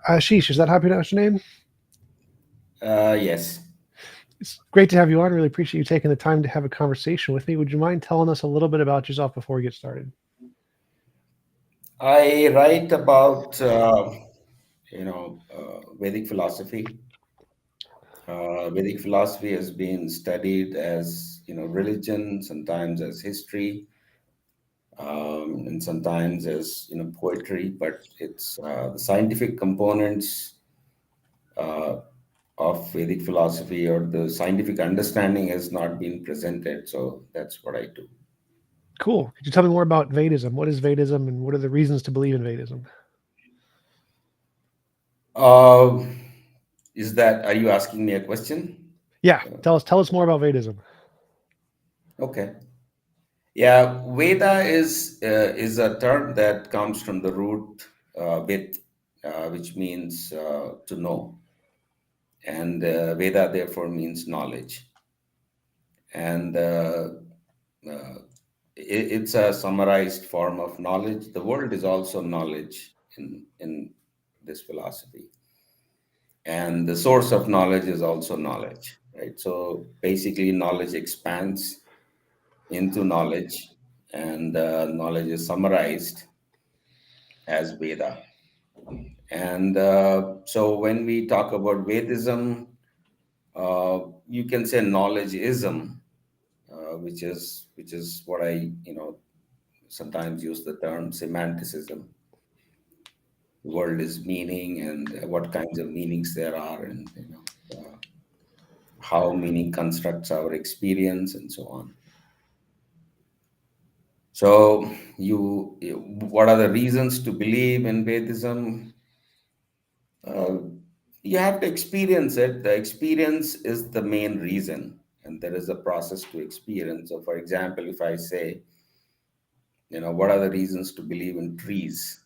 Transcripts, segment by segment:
Ashish, is that how you pronounce your name? Yes. It's great to have you on. Really appreciate you taking the time to have a conversation with me. Would you mind telling us a little bit about yourself before we get started? I write about, Vedic philosophy. Vedic philosophy has been studied as, religion, sometimes as history, and sometimes as, poetry. But it's the scientific components uh, of Vedic philosophy or the scientific understanding has not been presented. So that's what I do. Cool. Could you tell me more about Vedism? What is Vedism and what are the reasons to believe in Vedism? Uh, are you asking me a question? Yeah, Uh, tell us more about Vedism. okay. Yeah, Veda is a term that comes from the root Vid, which means to know, and Veda therefore means knowledge, and uh, it's a summarized form of knowledge. The world is also knowledge in this philosophy, and the source of knowledge is also knowledge, right? So basically, knowledge expands into knowledge, and knowledge is summarized as Veda. And so when we talk about Vedism, you can say knowledgeism, which is what I sometimes use the term semanticism. The world is meaning, and what kinds of meanings there are, and how meaning constructs our experience, and so on. So what are the reasons to believe in Vedism? Uh, you have to experience it. The experience is the main reason, and there is a process to experience. So, for example, if I say, what are the reasons to believe in trees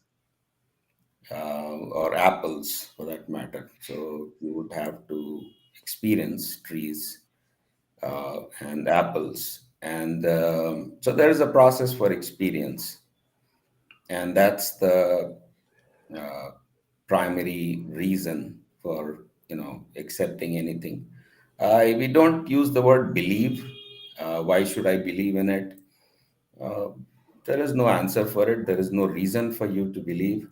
or apples for that matter? So, you would have to experience trees and apples. And so, there is a process for experience, and that's the uh, primary reason for accepting anything. We don't use the word believe. Why should I believe in it? uh, there is no answer for it. There is no reason for you to believe.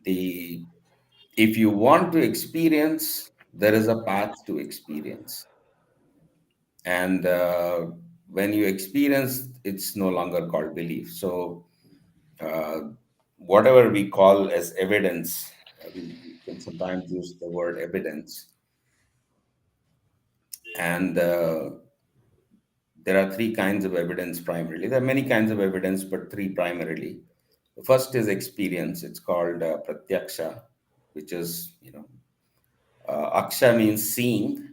The If you want to experience, there is a path to experience, and when you experience, it's no longer called belief. So uh, whatever we call as evidence, we can sometimes use the word evidence. And there are three kinds of evidence primarily. There are many kinds of evidence, but three primarily. The first is experience. It's called pratyaksha, which is, aksha means seeing,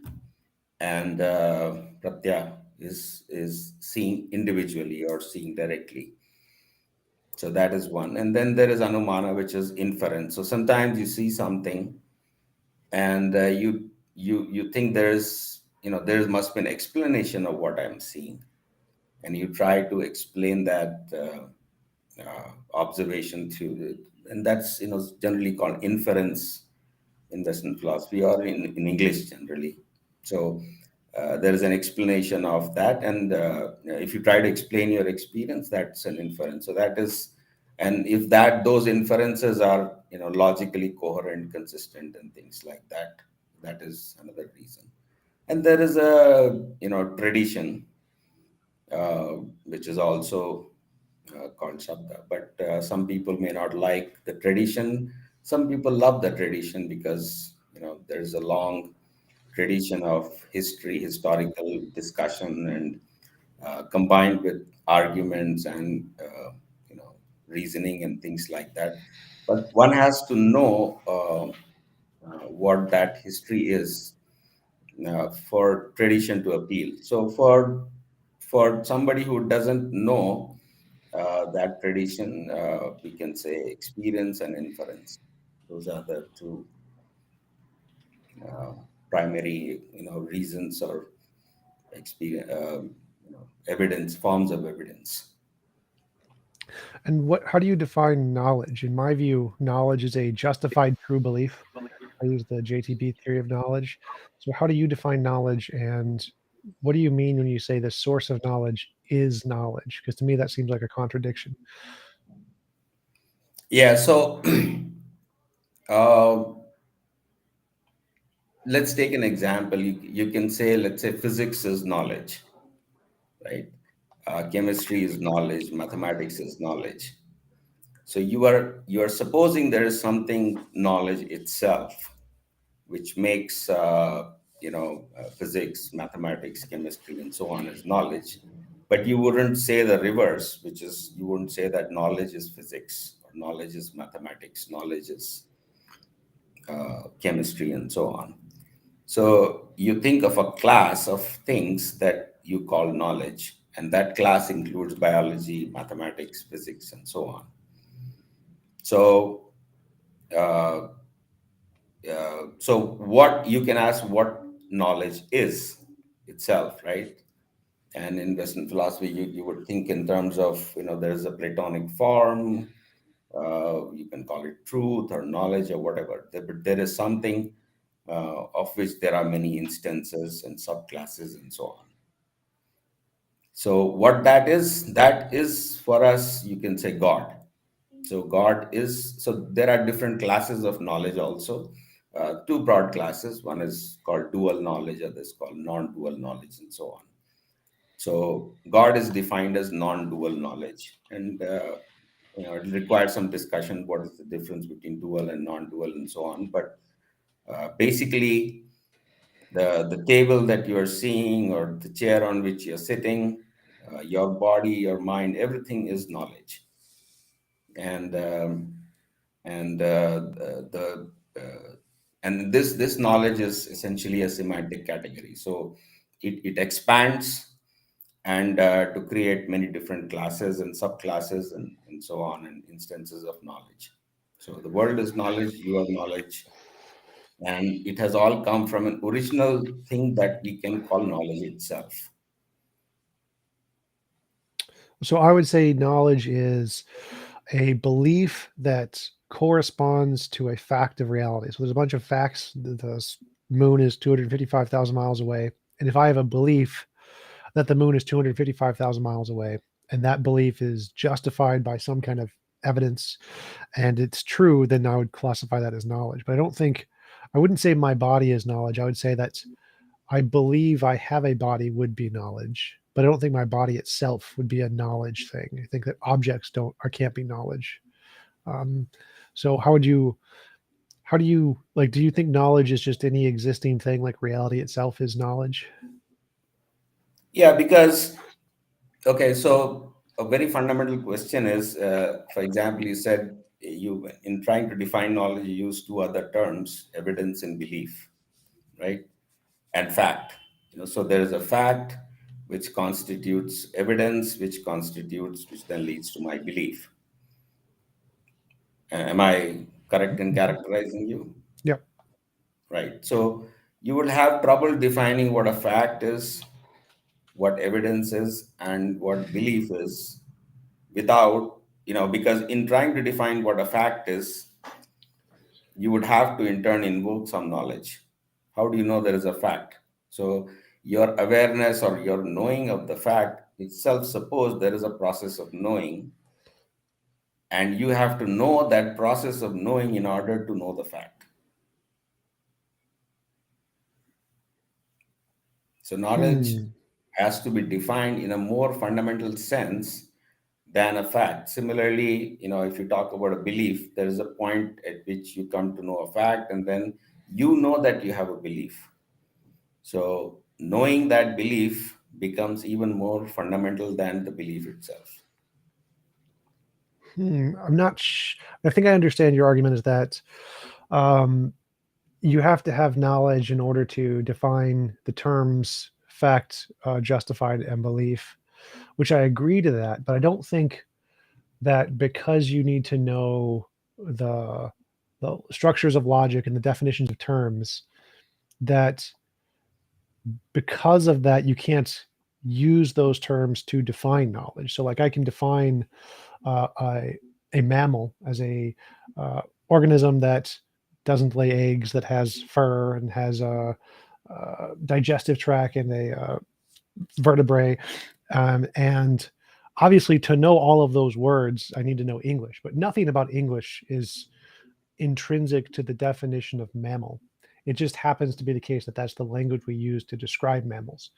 and pratya is seeing individually or seeing directly. So that is one. And then there is anumana, which is inference. So sometimes you see something, and you think there must be an explanation of what I'm seeing, and you try to explain that observation to it, and that's generally called inference in Western philosophy, or in English generally. So there is an explanation of that, and if you try to explain your experience, that's an inference. So that is, and if those inferences are logically coherent, consistent, and things like that, that is another reason. And there is a tradition, uh, which is also called Shabda. But some people may not like the tradition. Some people love the tradition because there's a long tradition of historical discussion, and combined with arguments and reasoning and things like that. But one has to know what that history is for tradition to appeal. So for somebody who doesn't know that tradition, we can say experience and inference. Those are the two uh, primary reasons or experience. evidence, forms of evidence. And how do you define knowledge? In my view, knowledge is a justified true belief. I use the JTB theory of knowledge. So how do you define knowledge, and what do you mean when you say the source of knowledge is knowledge? Because to me that seems like a contradiction. Yeah, so uh, let's take an example. You can say, let's say physics is knowledge, right? Chemistry is knowledge, mathematics is knowledge. So you are supposing there is something knowledge itself, which makes physics, mathematics, chemistry, and so on as knowledge. But you wouldn't say the reverse, which is you wouldn't say that knowledge is physics or knowledge is mathematics, knowledge is chemistry, and so on. So you think of a class of things that you call knowledge, and that class includes biology, mathematics, physics, and so on. So, uh, so what you can ask what knowledge is itself, right? And in Western philosophy, you would think in terms of, there's a Platonic form, you can call it truth or knowledge or whatever. But there is something of which there are many instances and subclasses and so on. So what that is for us, you can say God. So God is, so there are different classes of knowledge also. Two broad classes. One is called dual knowledge, other is called non-dual knowledge, and so on. So God is defined as non-dual knowledge, and it requires some discussion. What is the difference between dual and non-dual, and so on. But basically, the table that you are seeing, or the chair on which you're sitting, your body, your mind, everything is knowledge. And um, and uh, the uh, and this knowledge is essentially a semantic category. So it expands, and to create many different classes and subclasses, and so on, and instances of knowledge. So the world is knowledge, you are knowledge, and it has all come from an original thing that we can call knowledge itself. So I would say knowledge is a belief that corresponds to a fact of reality. So there's a bunch of facts. The moon is 255,000 miles away. And if I have a belief that the moon is 255,000 miles away, and that belief is justified by some kind of evidence, and it's true, then I would classify that as knowledge. But I wouldn't say my body is knowledge. I would say that I believe I have a body would be knowledge, but I don't think my body itself would be a knowledge thing. I think that objects don't or can't be knowledge. Um, so how do you like, do you think knowledge is just any existing thing, like reality itself is knowledge? Yeah, because, okay, so a very fundamental question is, for example, you said you, in trying to define knowledge, you use two other terms, evidence and belief, right? And fact. So there is a fact which constitutes evidence, which then leads to my belief. Am I correct in Mhm. characterizing you? Yep. Right. So you would have trouble defining what a fact is, what evidence is, and what belief is without, because in trying to define what a fact is, you would have to in turn invoke some knowledge. How do you know there is a fact? So your awareness or your knowing of the fact itself, suppose there is a process of knowing, and you have to know that process of knowing in order to know the fact. So knowledge Hmm. has to be defined in a more fundamental sense than a fact. Similarly, if you talk about a belief, there is a point at which you come to know a fact, and then you know that you have a belief. So knowing that belief becomes even more fundamental than the belief itself. I'm not. I think I understand your argument is that um, you have to have knowledge in order to define the terms fact, justified, and belief, which I agree to that. But I don't think that because you need to know the the structures of logic and the definitions of terms, that because of that use those terms to define knowledge. So, like, I can define uh, a, a mammal as a organism that doesn't lay eggs, that has fur and has a, digestive tract and a vertebrae. And obviously, to know all of those words, I need to know English, but nothing about English is intrinsic to the definition of mammal. It just happens to be the case that that's the language we use to describe mammals.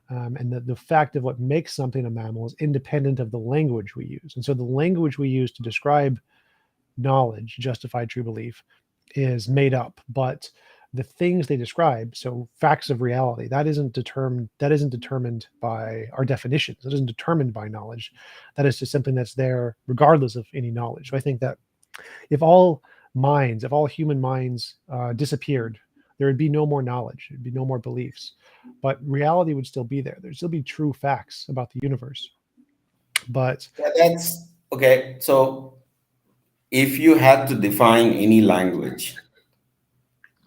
And the fact of what makes something a mammal is independent of the language we use. And so the language we use to describe knowledge, justified true belief, is made up. But the things they describe, so facts of reality, that isn't determined by our definitions. That isn't determined by knowledge. That is just something that's there regardless of any knowledge. So I think that if all human minds disappeared, there would be no more knowledge, there'd be no more beliefs, but reality would still be there. There'd still be true facts about the universe. But Yeah, that's okay. So if you had to define any language,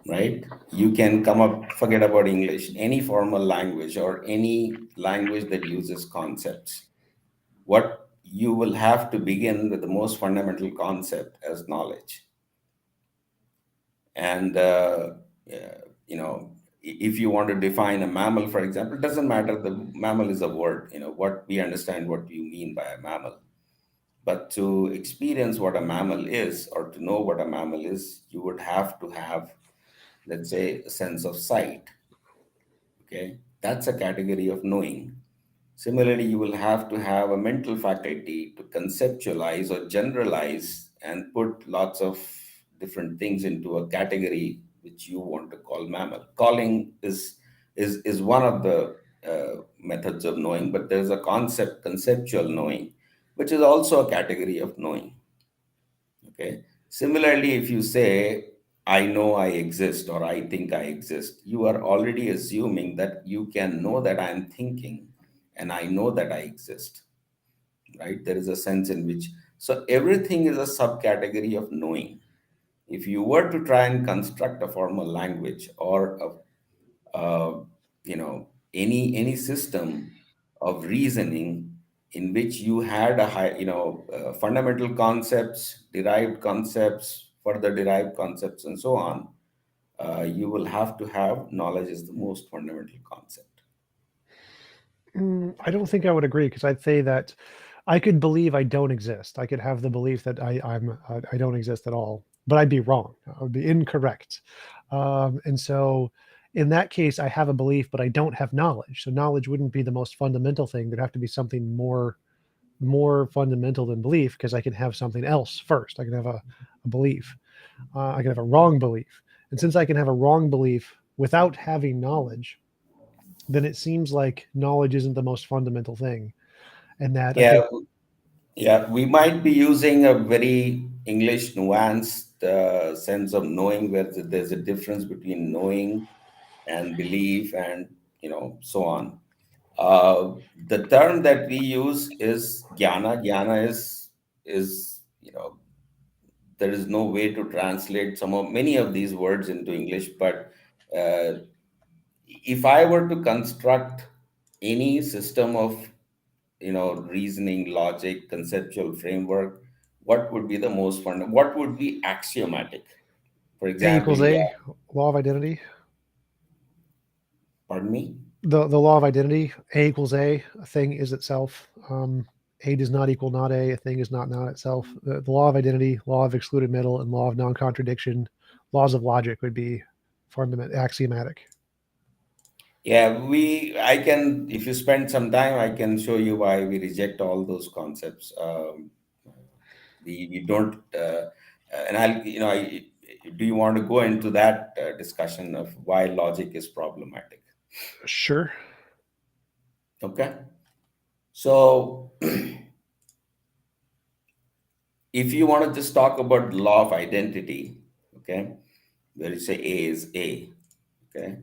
right, you can come up, forget about English, any formal language or any language that uses concepts. What you will have to begin with the most fundamental concept as knowledge. And you know, if you want to define a mammal, for example, it doesn't matter. The mammal is a word. You know what we understand what you mean by a mammal. But to experience what a mammal is, or to know what a mammal is, you would have to have, let's say, a sense of sight. Okay, that's a category of knowing. Similarly, you will have to have a mental faculty to conceptualize or generalize and put lots of different things into a category which you want to call mammal. Calling is one of the methods of knowing, but there's a conceptual knowing, which is also a category of knowing. Okay. Similarly, if you say, I know I exist or I think I exist, you are already assuming that you can know that I'm thinking and I know that I exist, right? There is a sense in which, so everything is a subcategory of knowing. If you were to try and construct a formal language or uh, any system of reasoning in which you had a high fundamental concepts, derived concepts, further derived concepts, and so on, you will have to have knowledge as the most fundamental concept. I don't think I would agree, because I'd say that I could believe I don't exist. I could have the belief that I don't exist at all, but I'd be wrong. I would be incorrect. And so, in that case, I have a belief, but I don't have knowledge. So knowledge wouldn't be the most fundamental thing. There'd have to be something more fundamental than belief, because I can have something else first. I can have a belief. I can have a wrong belief. And since I can have a wrong belief without having knowledge, then it seems like knowledge isn't the most fundamental thing. And that I Yeah, think, yeah, we might be using a very English nuanced sense of knowing, where there's a difference between knowing and belief, and so on. The term that we use is jnana. Jnana is there is no way to translate many of these words into English. But uh, if I were to construct any system of reasoning, logic, conceptual framework, what would be the most fun? What would be axiomatic? For A example, equals yeah. A, law of identity. Pardon me. The law of identity, A equals a thing is itself. A does not equal not a thing is not itself. The law of identity, law of excluded middle, and law of non-contradiction, laws of logic would be fundamental, axiomatic. Yeah, I can, if you spend some time, I can show you why we reject all those concepts. We don't, and do you want to go into that discussion of why logic is problematic? Sure. Okay. So, if you want to just talk about law of identity, okay, where you say A is A, okay,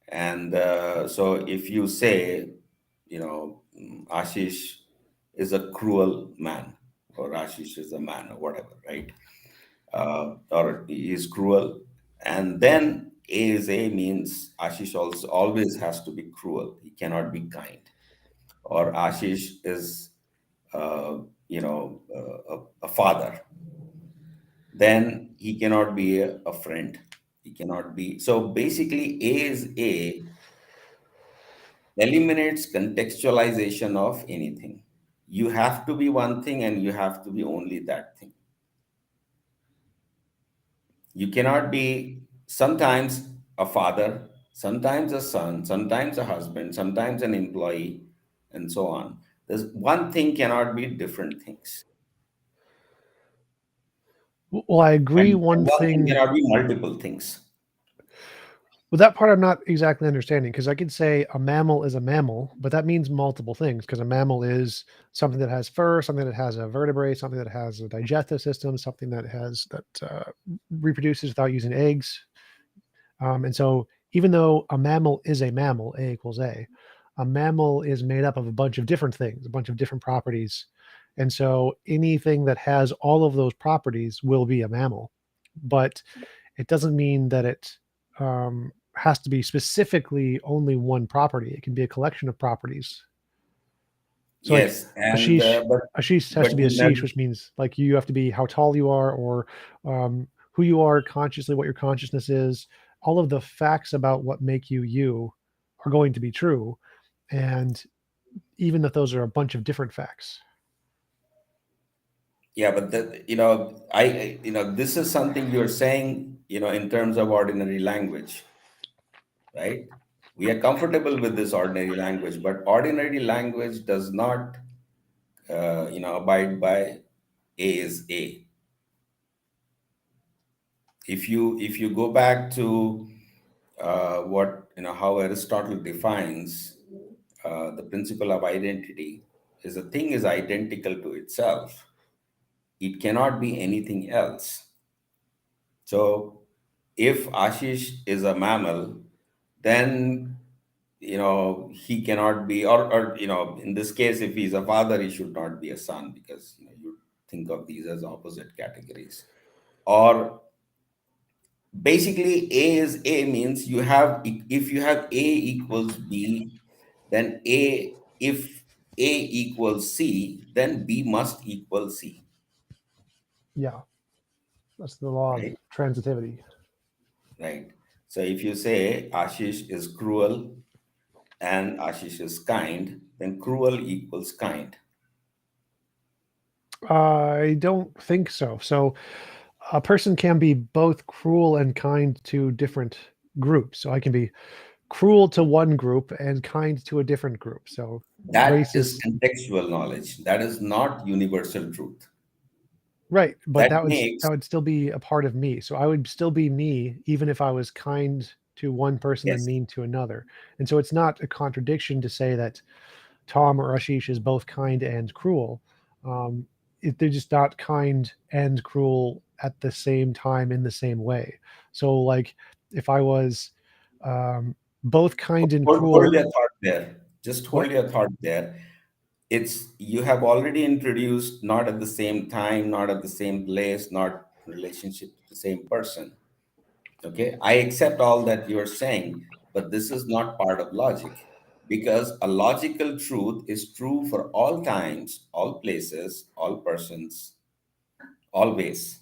and so if you say, Ashish is a cruel man, or Ashish is a man, or whatever, right? Or he is cruel, and then A is A means Ashish also always has to be cruel. He cannot be kind. or Ashish is, uh, a father, then he cannot be a friend. He cannot be. So basically, A is A eliminates contextualization of anything. You have to be one thing and you have to be only that thing. You cannot be sometimes a father, sometimes a son, sometimes a husband, sometimes an employee, and so on. There's one thing cannot be different things. Well, I agree. And One one thing thing, cannot be multiple things. well, that part I'm not exactly understanding, because I could say a mammal is a mammal, but that means multiple things, because a mammal is something that has fur, something that has a vertebrae, something that has a digestive system, something that has that reproduces without using eggs. And so, even though a mammal is a mammal, A equals a mammal is made up of a bunch of different things, a bunch of different properties. And so, anything that has all of those properties will be a mammal. But it doesn't mean that it has to be specifically only one property. It can be a collection of properties. So, like Yes, and Ashish, but Ashish has but to be you never, Ashish, which means like you have to be how tall you are, or who you are consciously, what your consciousness is. All of the facts about what make you you are going to be true, and even if those are a bunch of different facts. yeah, but this is something you're saying, in terms of ordinary language, right? We are comfortable with this ordinary language, but ordinary language does not, abide by A is A. If you go back to, what how Aristotle defines, the principle of identity, is a thing is identical to itself. It cannot be anything else. So if Ashish is a mammal, then he cannot be, or in this case, if he's a father, he should not be a son, because you think of these as opposite categories. Or basically, A is A means you have, if you have A equals B, then A, if A equals C, then B must equal C, Yeah, that's the law of right? transitivity. Right. So if you say Ashish is cruel and Ashish is kind, then cruel equals kind. I don't think so. So a person can be both cruel and kind to different groups. So I can be cruel to one group and kind to a different group. So That race is is contextual knowledge. That is not universal truth. right, but That that makes, would still be a part of me. So I would still be me even if I was kind to one person and yes, mean to another. And so it's not a contradiction to say that Tom or Ashish is both kind and cruel. Um, they're just not kind and cruel at the same time in the same way. So, like, if I was um, both kind and hold cruel, your thought there. Just hold what? your thought there. It's, you have already introduced not at the same time, not at the same place, not relationship to the same person. Okay, I accept all that you're saying, but this is not part of logic, because a logical truth is true for all times, all places, all persons, always,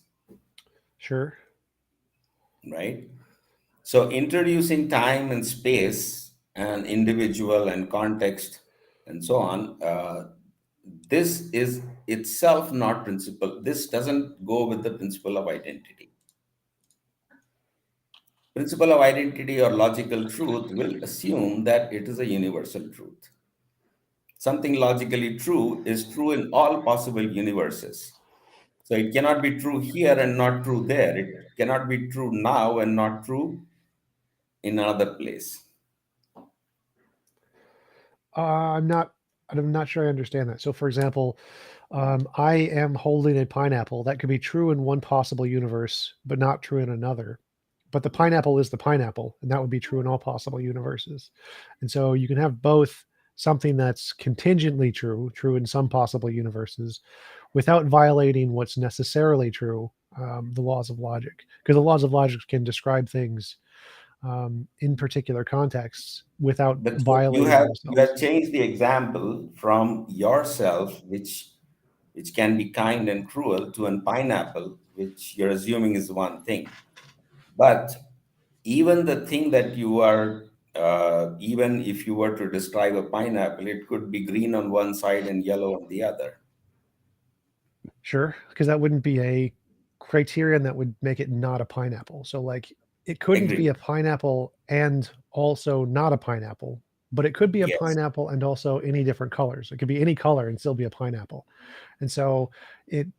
Sure. right? So introducing time and space and individual and context and so on, this is itself not principle. This doesn't go with the principle of identity. Principle of identity or logical truth will assume that it is a universal truth. Something logically true is true in all possible universes. So it cannot be true here and not true there. It cannot be true now and not true in another place. I'm not. I'm not sure I understand that. So, for example, I am holding a pineapple. That could be true in one possible universe, but not true in another. But the pineapple is the pineapple, and that would be true in all possible universes. And so you can have both something that's contingently true, true in some possible universes, without violating what's necessarily true, the laws of logic. Because the laws of logic can describe things in particular contexts without But you violating have you themselves. have changed the example from yourself, which can be kind and cruel, to an pineapple, which you're assuming is one thing. But even the thing that you are, even if you were to describe a pineapple, it could be green on one side and yellow on the other. Sure, because that wouldn't be a criterion that would make it not a pineapple. So, like, it couldn't be Agreed. a pineapple and also not a pineapple, but it could be a Yes. pineapple and also any different colors. It could be any color and still be a pineapple. And so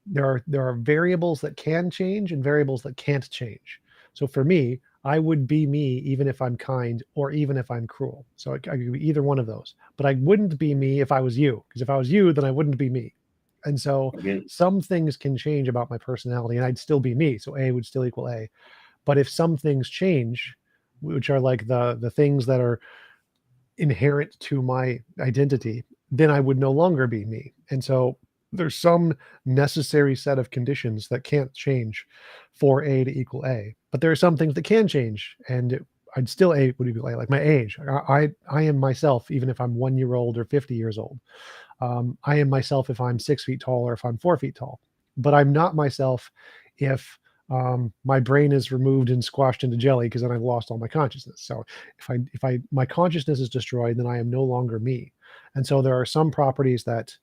there are variables that can change and variables that can't change. So for me, I would be me even if I'm kind or even if I'm cruel. So I could be either one of those. But I wouldn't be me if I was you, because if I was you, then I wouldn't be me. And so Agreed. some things can change about my personality and I'd still be me. So A would still equal A. But if some things change, which are like the things that are inherent to my identity, then I would no longer be me. And so there's some necessary set of conditions that can't change for A to equal A. But there are some things that can change, and I'd still A would equal A, like my age. I am myself, even if I'm 1 year old or 50 years old. I am myself if I'm 6 feet tall or if I'm 4 feet tall. But I'm not myself if my brain is removed and squashed into jelly because then I've lost all my consciousness. So if I my consciousness is destroyed, then I am no longer me. And so there are some properties that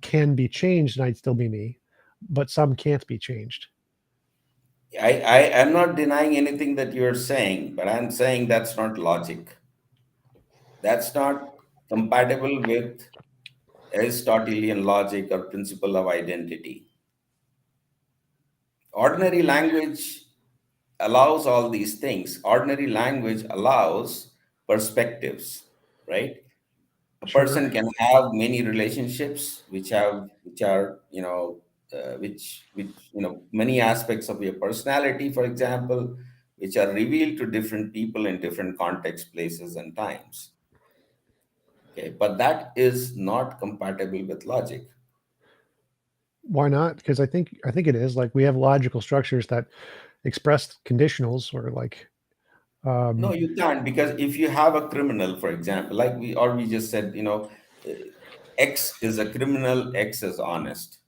can be changed and I'd still be me, but some can't be changed. I am not denying anything that you're saying, but I'm saying that's not logic. That's not compatible with Aristotelian logic or principle of identity. Ordinary language allows all these things. Ordinary language allows perspectives, right? A Sure. person can have many relationships which are which many aspects of your personality, for example, which are revealed to different people in different contexts, places, and times. Okay, but that is not compatible with logic. Why not? Because I think it is. Like we have logical structures that express conditionals or like No, um you can't, because if you have a criminal, for example, like we just said, uh, X is a criminal, X is honest.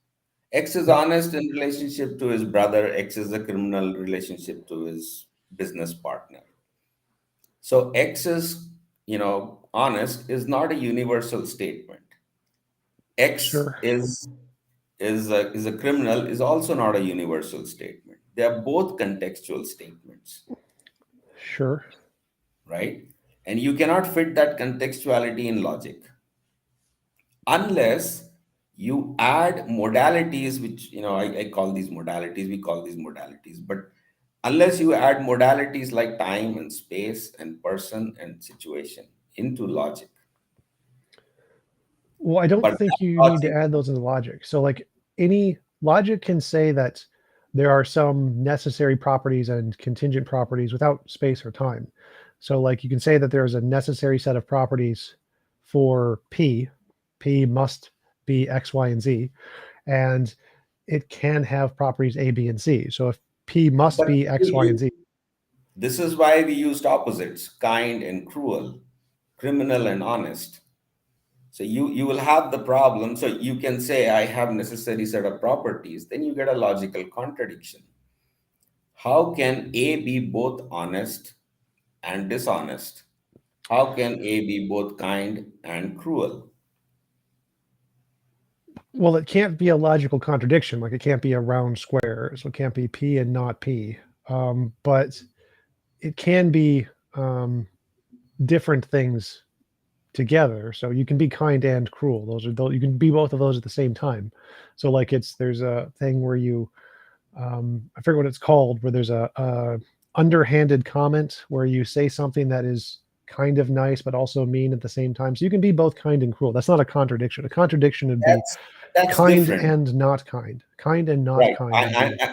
X is yep, honest in relationship to his brother, X is a criminal relationship to his business partner. So X is, honest is not a universal statement. X sure, is a criminal is also not a universal statement. They are both contextual statements, sure. right? And you cannot fit that contextuality in logic unless you add modalities, which I call these modalities, we call these modalities, but unless you add modalities like time and space and person and situation into logic. Well, I don't But think that you need to logic, add those into logic. So, like any logic can say that there are some necessary properties and contingent properties without space or time. So, like you can say that there is a necessary set of properties for P. P must be X, Y, and Z, and it can have properties A, B, and C. So, if P must but be X, Y, and Z, this is why we used opposites, kind and cruel, criminal and honest. So you will have the problem. So you can say I have necessary set of properties, then you get a logical contradiction. How can A be both honest and dishonest? How can A be both kind and cruel? well, it can't be a logical contradiction. Like it can't be a round square, so it can't be P and not P. But it can be um, different things together. So you can be kind and cruel. You can be both of those at the same time. So like there's a thing where you I forget what it's called, where there's a underhanded comment where you say something that is kind of nice but also mean at the same time. So you can be both kind and cruel. That's not a contradiction. A contradiction would be That's that's kind different, and not kind. Kind and not right? kind would be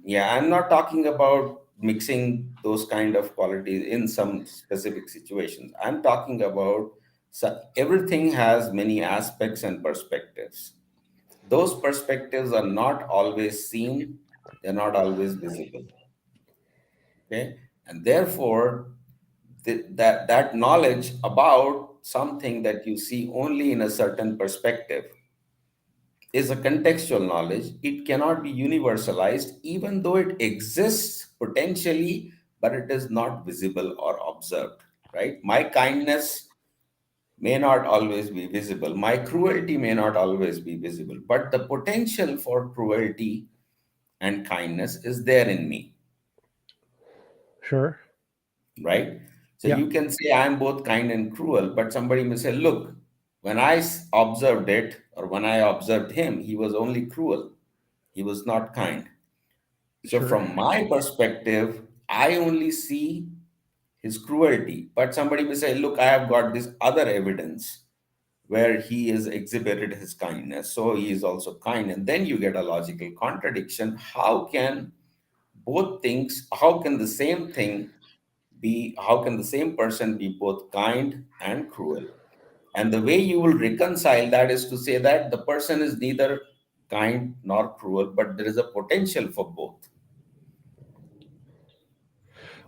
Yeah, I'm not talking about mixing those kind of qualities in some specific situations. I'm talking about, so everything has many aspects and perspectives. Those perspectives are not always seen, they're not always visible. Okay. And therefore, that knowledge about something that you see only in a certain perspective is a contextual knowledge. It cannot be universalized, even though it exists potentially, but it is not visible or observed, right? My kindness may not always be visible. My cruelty may not always be visible, but the potential for cruelty and kindness is there in me, Sure. right? So Yeah. you can say I'm both kind and cruel, but somebody may say, look, when I observed it or when I observed him, he was only cruel. He was not kind. So Sure. from my perspective, I only see his cruelty. But somebody may say, look, I have got this other evidence where he has exhibited his kindness. So he is also kind. And then you get a logical contradiction. How can both things, how can the same thing be, how can the same person be both kind and cruel? And the way you will reconcile that is to say that the person is neither kind nor cruel, but there is a potential for both.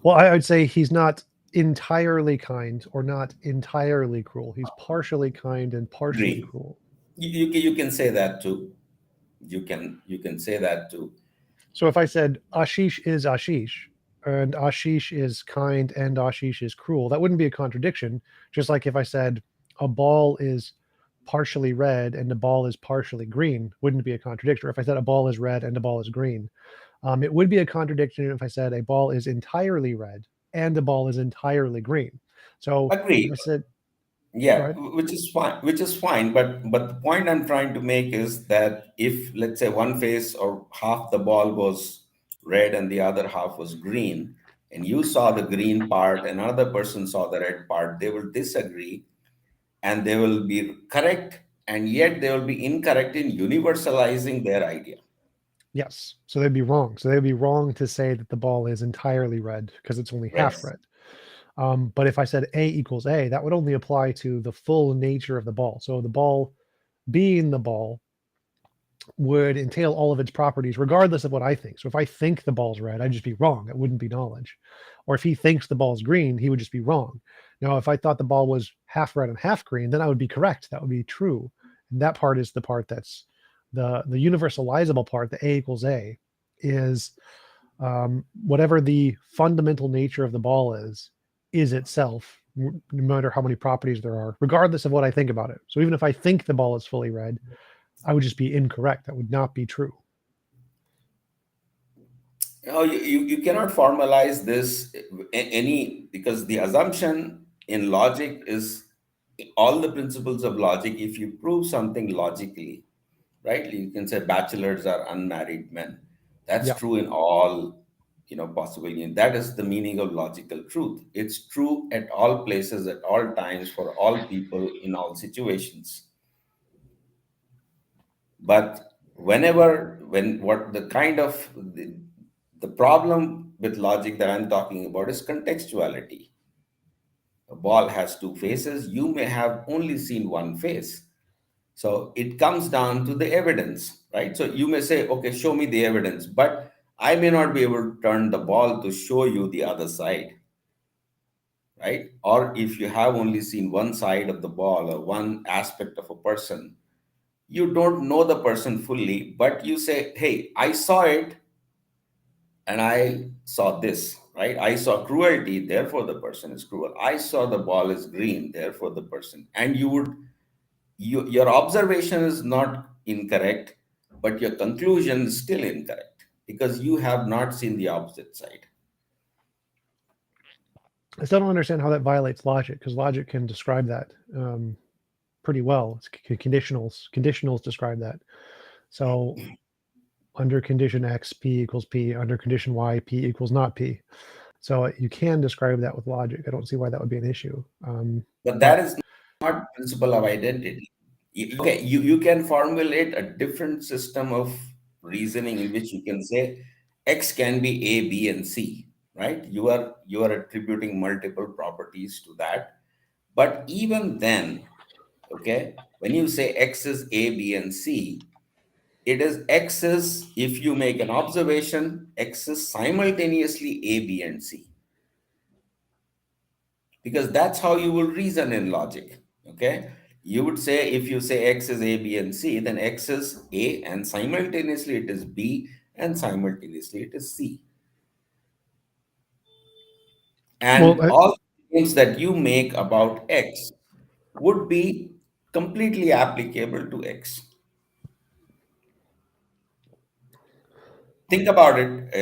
Well, I would say he's not entirely kind or not entirely cruel. He's partially kind and partially Agree. cruel. You can say that too. You can say that too. So if I said Ashish is Ashish and Ashish is kind and Ashish is cruel, that wouldn't be a contradiction. Just like if I said a ball is partially red and a ball is partially green, wouldn't be a contradiction. Or if I said a ball is red and a ball is green, it would be a contradiction if I said a ball is entirely red and a ball is entirely green. So if Agree. I said, go Yeah, ahead. which is fine. Which is fine. But the point I'm trying to make is that if let's say one face or half the ball was red and the other half was green, and you saw the green part, and another person saw the red part, they will disagree and they will be correct, and yet they will be incorrect in universalizing their idea. Yes. So they'd be wrong. So they'd be wrong to say that the ball is entirely red because it's only half Yes. red. But if I said A equals A, that would only apply to the full nature of the ball. So the ball being the ball would entail all of its properties, regardless of what I think. So if I think the ball's red, I'd just be wrong. It wouldn't be knowledge. Or if he thinks the ball's green, he would just be wrong. Now, if I thought the ball was half red and half green, then I would be correct. That would be true. And that part is the part that's the universalizable part. The A equals A is whatever the fundamental nature of the ball is itself, no matter how many properties there are, regardless of what I think about it. So even if I think the ball is fully red, I would just be incorrect. That would not be true. You cannot formalize this any, because the assumption in logic is all the principles of logic. If you prove something logically, right, you can say bachelors are unmarried men. That's Yeah. true in all, possible. That is the meaning of logical truth. It's true at all places, at all times, for all people, in all situations. But when what the kind of the problem with logic that I'm talking about is contextuality. A ball has two faces. You may have only seen one face. So it comes down to the evidence, right? So you may say, okay, show me the evidence, but I may not be able to turn the ball to show you the other side, right? Or if you have only seen one side of the ball or one aspect of a person, you don't know the person fully, but you say, hey, I saw it and I saw this, right? I saw cruelty, therefore the person is cruel. I saw the ball is green, therefore the person. And your observation is not incorrect, but your conclusion is still incorrect because you have not seen the opposite side. I still don't understand how that violates logic because logic can describe that pretty well. It's conditionals. Conditionals describe that. So under condition X, P equals P. Under condition Y, P equals not P. So you can describe that with logic. I don't see why that would be an issue. But that But is not principle of identity. Okay, you can formulate a different system of reasoning in which you can say X can be A, B, and C, right? You are attributing multiple properties to that. But even then, okay, when you say X is A, B, and C, it is X is, if you make an observation, X is simultaneously A, B, and C. because that's how you will reason in logic. Okay, you would say, if you say x is a, b, and c, then x is a and simultaneously it is b and simultaneously it is c. Well, And all things that you make about x would be completely applicable to x. Think about it, I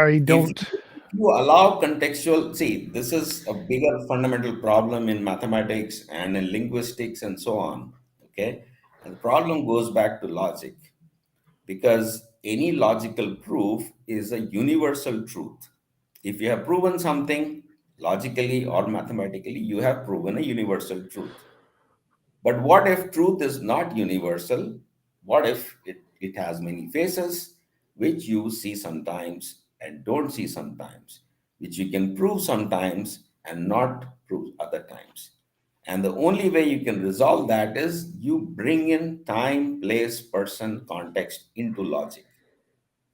if don't. you allow contextual, see, this is a bigger fundamental problem in mathematics and in linguistics and so on. Okay. And the problem goes back to logic, because any logical proof is a universal truth. If you have proven something logically or mathematically, you have proven a universal truth. But what if truth is not universal? What if it has many faces, which you see sometimes and don't see sometimes, which you can prove sometimes and not prove other times? And the only way you can resolve that is you bring in time, place, person, context into logic.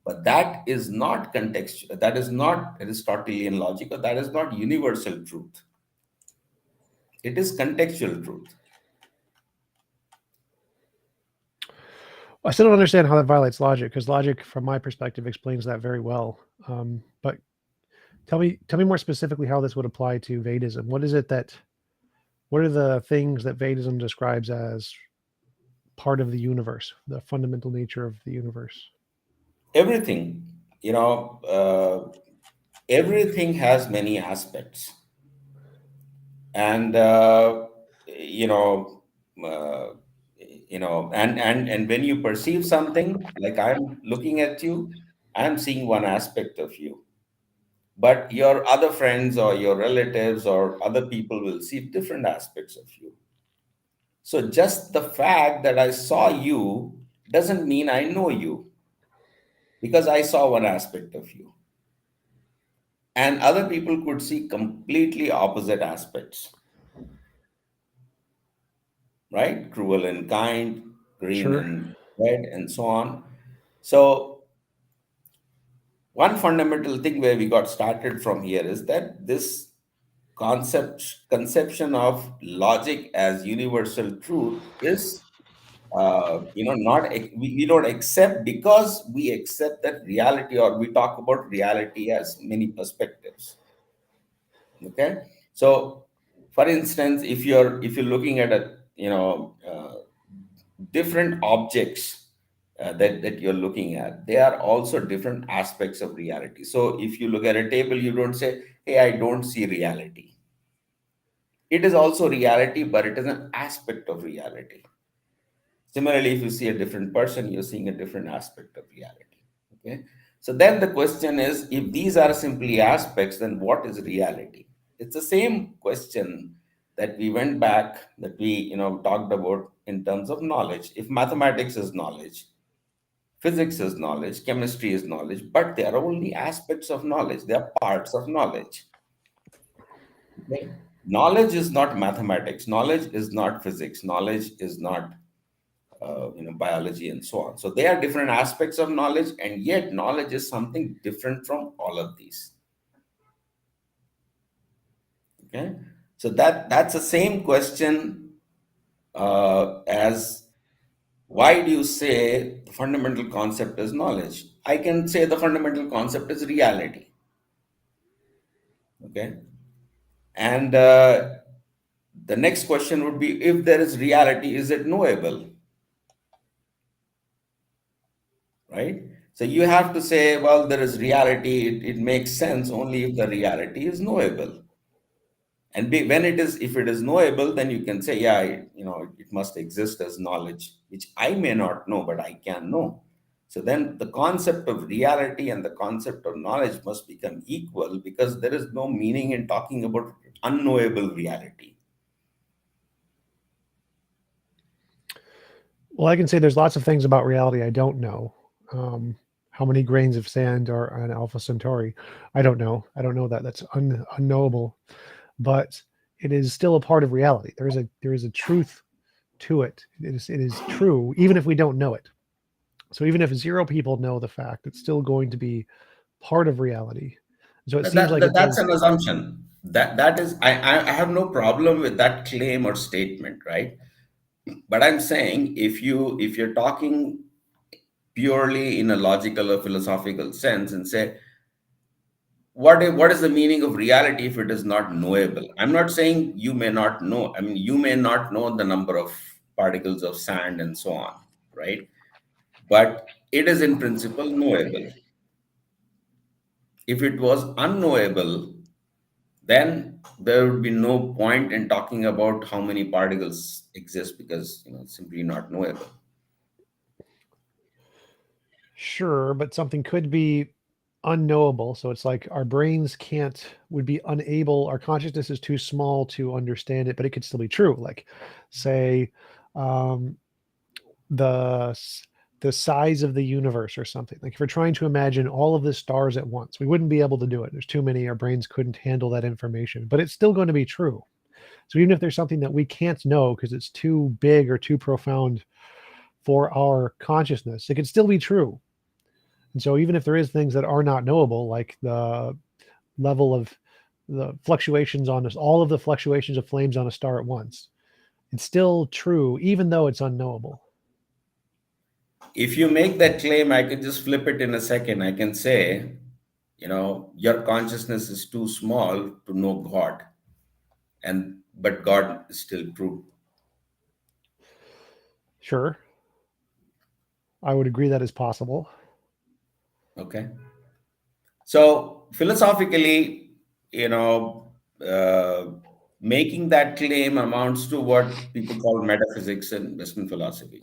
But that is not contextual, that is not Aristotelian logic, or that is not universal truth. It is contextual truth. I still don't understand how that violates logic, because logic, from my perspective, explains that very well. But tell me more specifically how this would apply to Vedism. What is it that? What are the things that Vedism describes as part of the universe, the fundamental nature of the universe? Everything, everything has many aspects. And you know uh, and when you perceive something, like I'm looking at you, I'm seeing one aspect of you, but your other friends or your relatives or other people will see different aspects of you. So just the fact that I saw you doesn't mean I know you, because I saw one aspect of you, and other people could see completely opposite aspects, right? Cruel and kind, green Sure. and red, and so on. So, one fundamental thing where we got started from here is that this conception of logic as universal truth is, not we don't accept, because we accept that reality, or we talk about reality as many perspectives. Okay, so for instance, if you're looking at a, different objects that you're looking at, they are also different aspects of reality. So if you look at a table, you don't say, hey, I don't see reality. It is also reality, but it is an aspect of reality. Similarly, if you see a different person, you're seeing a different aspect of reality. Okay. So then the question is, if these are simply aspects, then what is reality? It's the same question that we went back, that we, talked about in terms of knowledge. If mathematics is knowledge, physics is knowledge, chemistry is knowledge, but they are only aspects of knowledge. They are parts of knowledge. Okay? Knowledge is not mathematics. Knowledge is not physics. Knowledge is not biology, and so on. So they are different aspects of knowledge, and yet knowledge is something different from all of these. Okay, so that's the same question as, why do you say the fundamental concept is knowledge? I can say the fundamental concept is reality. Okay, and the next question would be, if there is reality, is it knowable? Right? So you have to say, well, there is reality. It makes sense only if the reality is knowable. And when it is, if it is knowable, then you can say, yeah, it must exist as knowledge, which I may not know, but I can know. So then the concept of reality and the concept of knowledge must become equal, because there is no meaning in talking about unknowable reality. Well, I can say there's lots of things about reality I don't know. How many grains of sand are on Alpha Centauri? I don't know. I don't know that. That's unknowable. But it is still a part of reality. There is a truth to it. It is true, even if we don't know it. So even if 0 people know the fact, it's still going to be part of reality. So it seems like it That's says, an assumption. That is, I have no problem with that claim or statement, right? But I'm saying if you're talking purely in a logical or philosophical sense and say what is the meaning of reality if it is not knowable? I'm not saying you may not know. I mean, you may not know the number of particles of sand and so on, right? But it is in principle knowable. If it was unknowable, then there would be no point in talking about how many particles exist because it's simply not knowable. sure, but something could be unknowable. So it's like our brains would be unable, our consciousness is too small to understand it, but it could still be true. Like, say, um, the the size of the universe or something. Like if we're trying to imagine all of the stars at once, we wouldn't be able to do it. There's too many. Our brains couldn't handle that information, but it's still going to be true. So even if there's something that we can't know because it's too big or too profound for our consciousness, it could still be true. And so even if there is things that are not knowable, like the level of the fluctuations on us, all of the fluctuations of flames on a star at once, it's still true, even though it's unknowable. If you make that claim, I can just flip it in a second. I can say, your consciousness is too small to know God, and but God is still true. Sure, I would agree that is possible. Okay. So philosophically, you know, uh, making that claim amounts to what people call metaphysics in Western philosophy,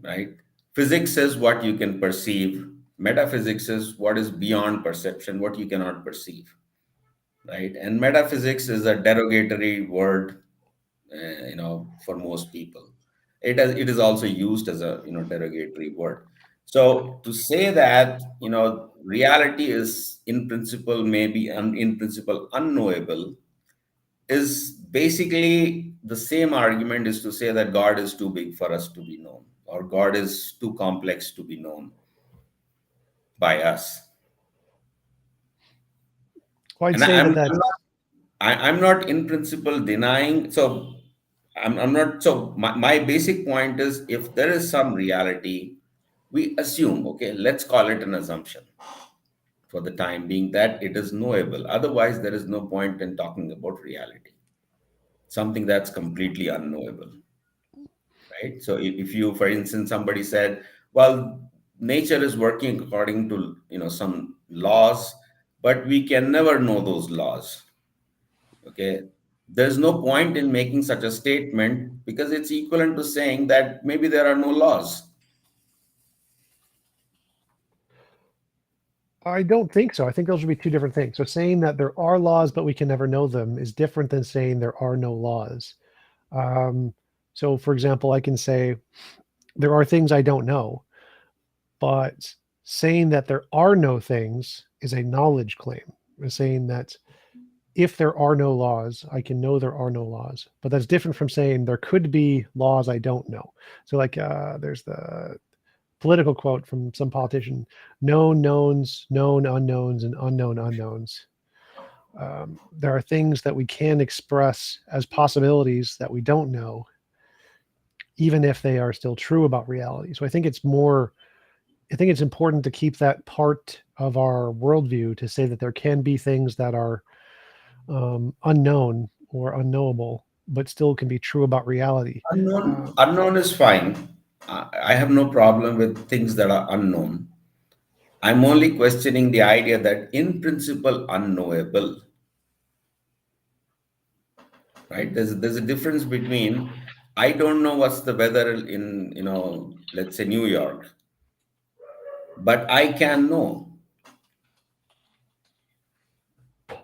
right? Physics is what you can perceive. Metaphysics is what is beyond perception, what you cannot perceive, right? And metaphysics is a derogatory word, for most people. It is also used as a derogatory word. So to say that reality is in principle maybe in principle unknowable is basically the same argument is to say that God is too big for us to be known or God is too complex to be known by us. Well, I'd And say that I'm that's not I'm not in principle denying. So I'm not. So my basic point is if there is some reality, we assume, okay, let's call it an assumption for the time being that it is knowable. Otherwise, there is no point in talking about reality, something that's completely unknowable, right? So if you, for instance, somebody said, well, nature is working according to, some laws, but we can never know those laws. Okay. There's no point in making such a statement because it's equivalent to saying that maybe there are no laws. I don't think so. I think those would be two different things. So saying that there are laws but we can never know them is different than saying there are no laws. Um, so, for example, I can say there are things I don't know, but saying that there are no things is a knowledge claim. It's saying that if there are no laws, I can know there are no laws. But that's different from saying there could be laws I don't know. So, like, there's the political quote from some politician: known knowns, known unknowns, and unknown unknowns. There are things that we can express as possibilities that we don't know, even if they are still true about reality. So I think it's important to keep that part of our worldview to say that there can be things that are unknown or unknowable, but still can be true about reality. Unknown is fine. I have no problem with things that are unknown. I'm only questioning the idea that in principle unknowable, right? There's a difference between I don't know what's the weather in, let's say New York, but I can know.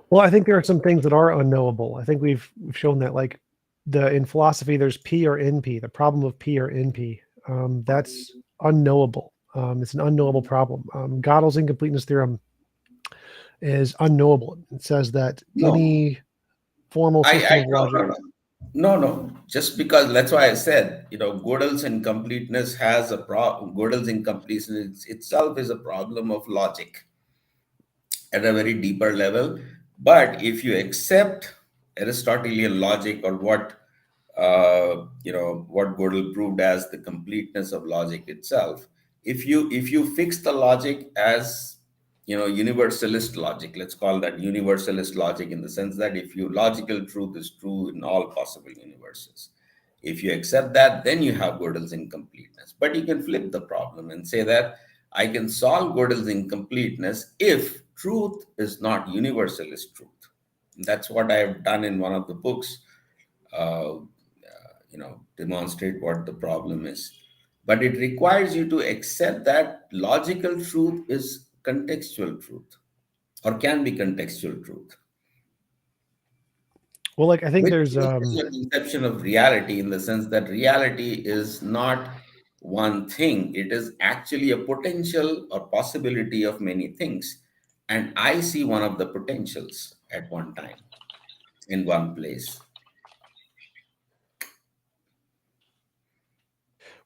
Well, I think there are some things that are unknowable. I think we've shown that, like the in philosophy, there's P or NP, the problem of P or NP. That's unknowable. It's an unknowable problem. Gödel's incompleteness theorem is unknowable. It says that No, any formal system I of no, logic. no, no. No, no. Just because that's why I said, Gödel's incompleteness has a Gödel's incompleteness itself is a problem of logic at a very deeper level. But if you accept Aristotelian logic, or what Gödel proved as the completeness of logic itself, if you fix the logic as universalist logic, let's call that universalist logic, in the sense that if your logical truth is true in all possible universes, if you accept that, then you have Gödel's incompleteness. But you can flip the problem and say that I can solve Gödel's incompleteness if truth is not universalist truth. That's what I have done in one of the books, demonstrate what the problem is. But it requires you to accept that logical truth is contextual truth, or can be contextual truth, Well, like I think which there's changes your conception of reality, in the sense that reality is not one thing. It is actually a potential or possibility of many things. And I see one of the potentials at one time in one place.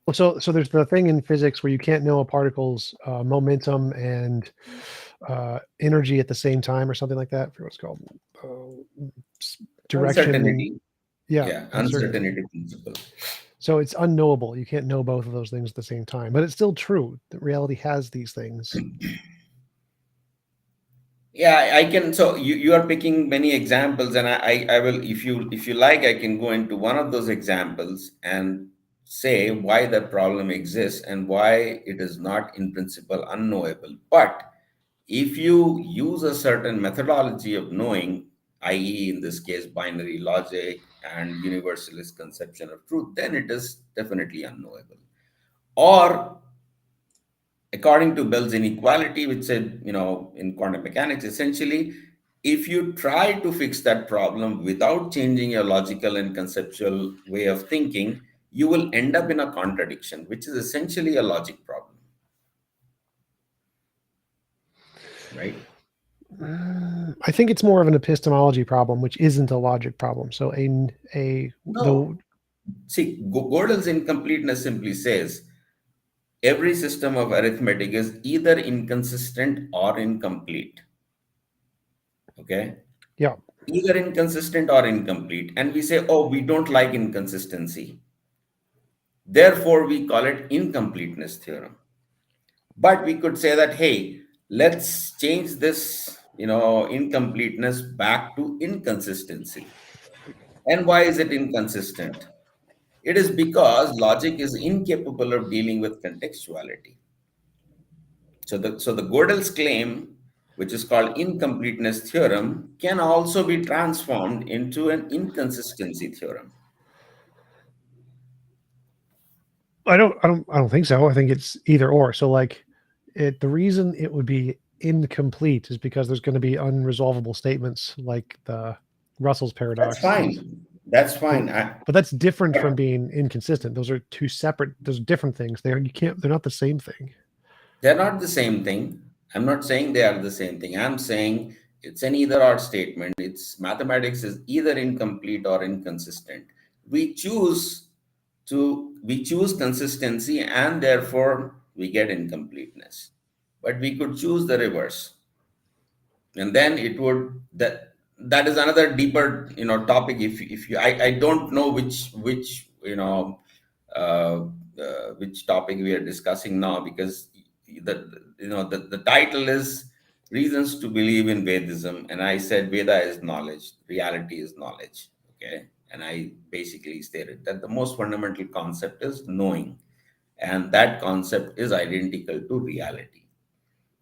well, so there's the thing in physics where you can't know a particle's momentum and energy at the same time, or something like that. I forget what it's called. Direction. Uncertainty. Yeah, Yeah, uncertainty. uncertainty principle. So it's unknowable. You can't know both of those things at the same time. But it's still true that reality has these things. Yeah, I can. So you are picking many examples, and I will, if you like, I can go into one of those examples and say why that problem exists and why it is not in principle unknowable. But if you use a certain methodology of knowing, i.e., in this case, binary logic and universalist conception of truth, then it is definitely unknowable. Or according to Bell's inequality, which said, in quantum mechanics, essentially, if you try to fix that problem without changing your logical and conceptual way of thinking, you will end up in a contradiction, which is essentially a logic problem, right? I think it's more of an epistemology problem, which isn't a logic problem. So No. See, Gödel's incompleteness simply says every system of arithmetic is either inconsistent or incomplete. Okay? yeah. Either inconsistent or incomplete. And we say, oh, we don't like inconsistency. Therefore, we call it incompleteness theorem. But we could say that, hey, let's change this, incompleteness back to inconsistency. And why is it inconsistent? It is because logic is incapable of dealing with contextuality. So the Gödel's claim, which is called incompleteness theorem, can also be transformed into an inconsistency theorem. I don't think so. I think it's either or. So like the reason it would be incomplete is because there's going to be unresolvable statements like the Russell's That's paradox. fine. That's But fine. but that's different from But being inconsistent. Those are two separate. Those are different things. They're not the same thing. they're not the same thing. I'm not saying they are the same thing. I'm saying it's an either or statement. It's mathematics is either incomplete or inconsistent. We choose we choose consistency, and therefore we get incompleteness. But we could choose the reverse, and then it would that is another deeper topic. If you I don't know which which topic we are discussing now, because the title is reasons to believe in Vedism, and I said Veda is knowledge, reality is knowledge. Okay, and I basically stated that the most fundamental concept is knowing, and that concept is identical to reality.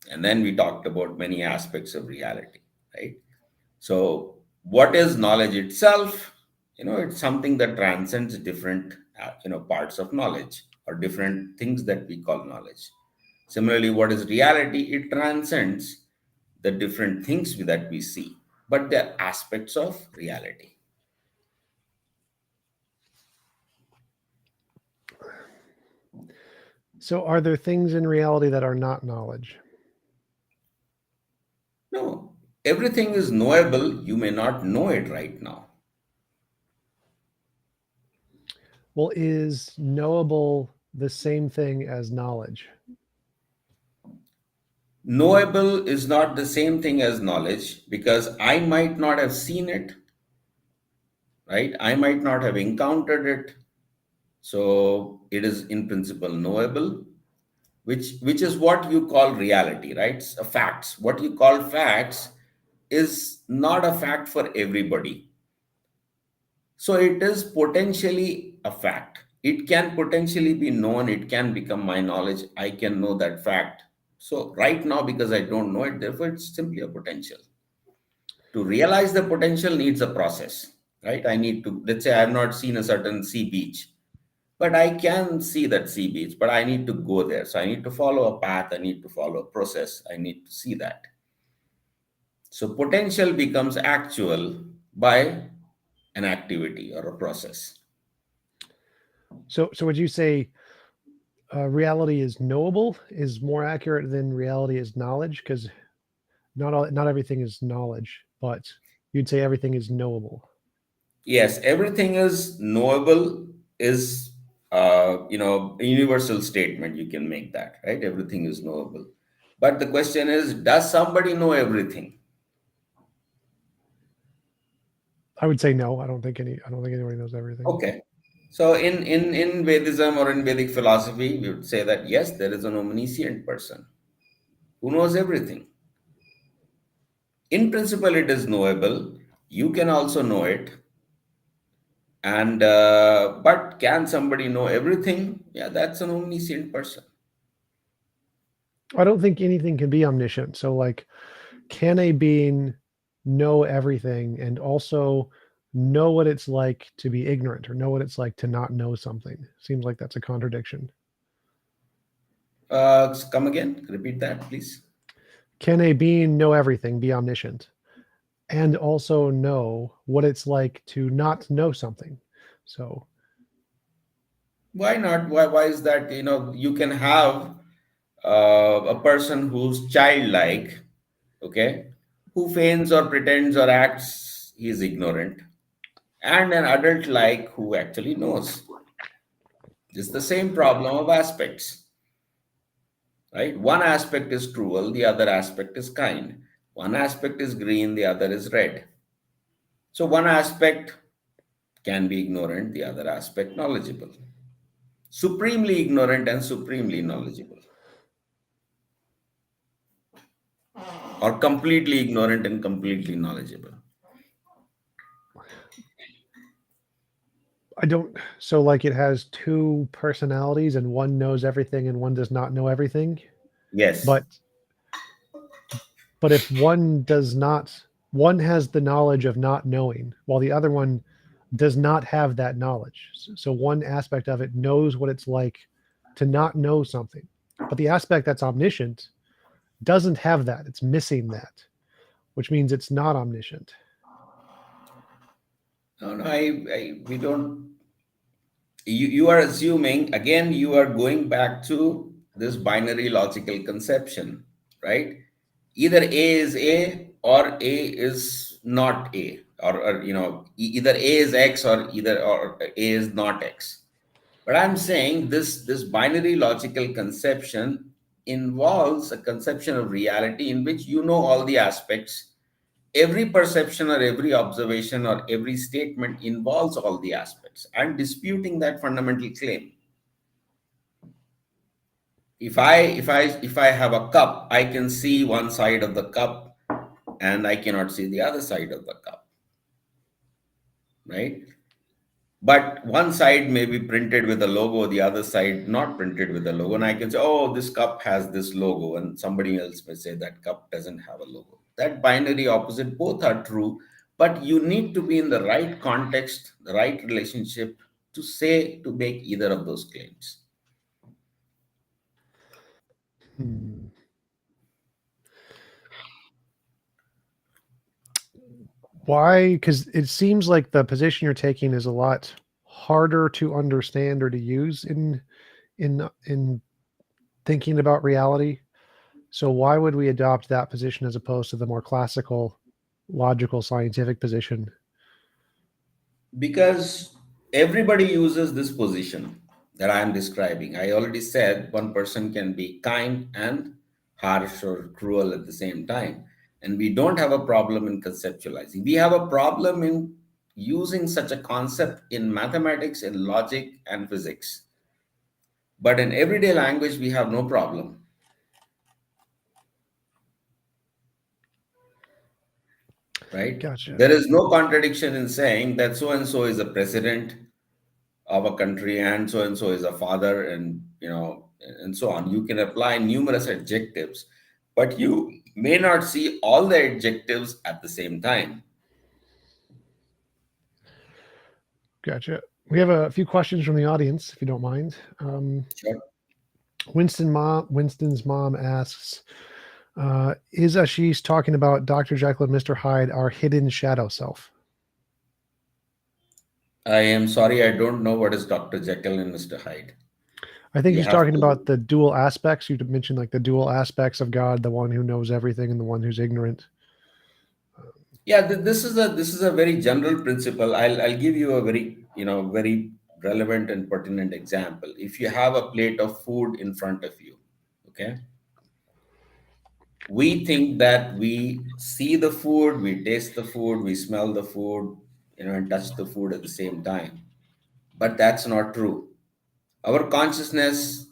And then we talked about many aspects of reality, right? So, what is knowledge itself? It's something that transcends different, parts of knowledge, or different things that we call knowledge. Similarly, what is reality? It transcends the different things that we see, but they're aspects of reality. So are there things in reality that are not knowledge? No, everything is knowable. You may not know it right now. Well, is knowable the same thing as knowledge? Knowable is not the same thing as knowledge because I might not have seen it, right? I might not have encountered it. So it is in principle knowable, which is what you call reality, right? Facts. What you call facts is not a fact for everybody. So it is potentially a fact. It can potentially be known, it can become my knowledge. I can know that fact. So right now, because I don't know it, therefore it's simply a potential. To realize the potential needs a process, right? I need to, let's say I have not seen a certain sea beach, but I can see that sea beach, but I need to go there. So I need to follow a path, I need to follow a process, I need to see that. So potential becomes actual by an activity or a process. So would you say reality is knowable is more accurate than reality is knowledge? Because not everything is knowledge, but you'd say everything is knowable. Yes, everything is knowable is a universal statement. You can make that, right? Everything is knowable. But the question is, does somebody know everything? I would say no. I don't think anybody knows everything. Okay. So in Vedism or in Vedic philosophy, we would say that yes, there is an omniscient person who knows everything. In principle, it is knowable. You can also know it. And but can somebody know everything? Yeah, that's an omniscient person. I don't think anything can be omniscient. So like, can a being know everything and also know what it's like to be ignorant or know what it's like to not know something? Seems like that's a contradiction. Come again. Repeat that, please. Can a being know everything, be omniscient, and also know what it's like to not know something? So Why not? Why is that? You can have a person who's childlike, okay, who feigns or pretends or acts he is ignorant, and an adult like who actually knows. It's the same problem of aspects, right? One aspect is cruel, the other aspect is kind. One aspect is green, the other is red. So one aspect can be ignorant, the other aspect knowledgeable. Supremely ignorant and supremely knowledgeable, or completely ignorant and completely knowledgeable. I don't, so like it has two personalities and one knows everything and one does not know everything. Yes. But if one does not, one has the knowledge of not knowing, while the other one does not have that knowledge. So one aspect of it knows what it's like to not know something, but the aspect that's omniscient doesn't have that. It's missing that, which means it's not omniscient. No, no, we don't. You are assuming, again, you are going back to this binary logical conception, right? Either A is A or A is not A, or either A is X or A is not X. But I'm saying this binary logical conception involves a conception of reality in which you know all the aspects. Every perception or every observation or every statement involves all the aspects. I'm disputing that fundamental claim. If I have a cup, I can see one side of the cup and I cannot see the other side of the cup, right? But one side may be printed with a logo, the other side not printed with a logo. And I can say, oh, this cup has this logo, and somebody else may say that cup doesn't have a logo. That binary opposite, both are true, but you need to be in the right context, the right relationship to make either of those claims. Hmm. Why? Because it seems like the position you're taking is a lot harder to understand or to use in thinking about reality. So why would we adopt that position as opposed to the more classical, logical, scientific position? Because Everybody uses this position that I am describing. I already said one person can be kind and harsh or cruel at the same time. And we don't have a problem in conceptualizing. We have a problem in using such a concept in mathematics, in logic, and physics. But in everyday language, we have no problem, right? Gotcha. There is no contradiction in saying that so and so is a president of a country and so is a father, and and so on. You can apply numerous adjectives, but you may not see all the adjectives at the same time. Gotcha. We have a few questions from the audience, if you don't mind. Sure. Winston's mom asks, "Is Ashish talking about Dr. Jekyll and Mr. Hyde, our hidden shadow self?" I am sorry, I don't know what is Dr. Jekyll and Mr. Hyde. I think You he's have talking to. about the dual aspects. You mentioned like the dual aspects of God, the one who knows everything and the one who's ignorant. Yeah, this is a very general principle. I'll give you a very very relevant and pertinent example. If you have a plate of food in front of you, okay, we think that we see the food, we taste the food, we smell the food, and touch the food at the same time. But that's not true. Our consciousness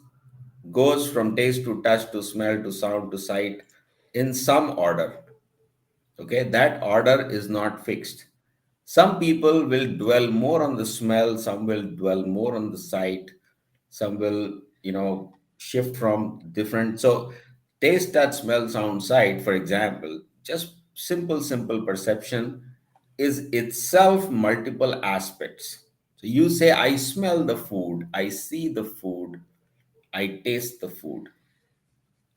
goes from taste to touch to smell to sound to sight in some order. Okay, that order is not fixed. Some people will dwell more on the smell, some will dwell more on the sight, some will, shift from different. So, taste, touch, smell, sound, sight, for example, just simple perception is itself multiple aspects. So, you say, I smell the food, I see the food, I taste the food.